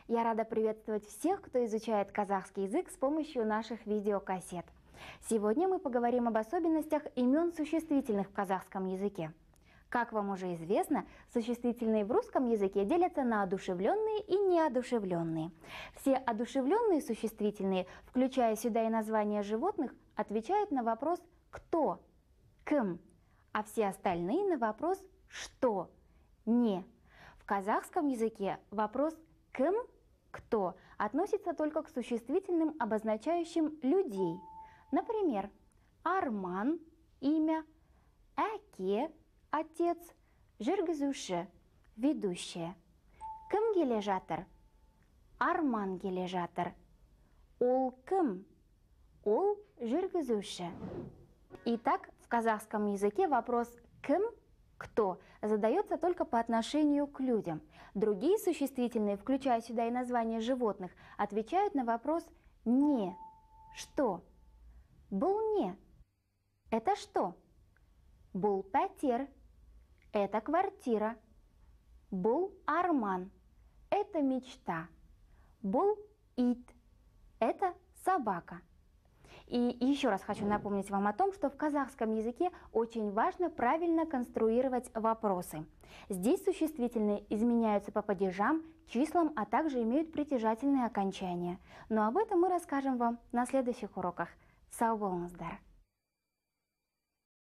Я рада приветствовать всех, кто изучает казахский язык с помощью наших видеокассет. Сегодня мы поговорим об особенностях имен существительных в казахском языке. Как вам уже известно, существительные в русском языке делятся на одушевленные и неодушевленные. Все одушевленные существительные, включая сюда и названия животных, отвечают на вопрос «кто?», «кым?», а все остальные на вопрос «что?», «не?». В казахском языке вопрос «кым?», «кто?» относится только к существительным, обозначающим людей. Например, Арман – имя, Әке – отец, жүргізуші – ведущая. Кім келе жатыр? Арман келе жатыр. Ол кім? Ол жүргізуші. Итак, в казахском языке вопрос «кім?», «кто?» задается только по отношению к людям. Другие существительные, включая сюда и названия животных, отвечают на вопрос «не», «что?». Бұл не. Это что? Бұл пәтер. Это квартира. Бұл арман. Это мечта. Бұл ит. Это собака. И еще раз хочу напомнить вам о том, что в казахском языке очень важно правильно конструировать вопросы. Здесь существительные изменяются по падежам, числам, а также имеют притяжательные окончания. Но об этом мы расскажем вам на следующих уроках. Сау болыңыздар!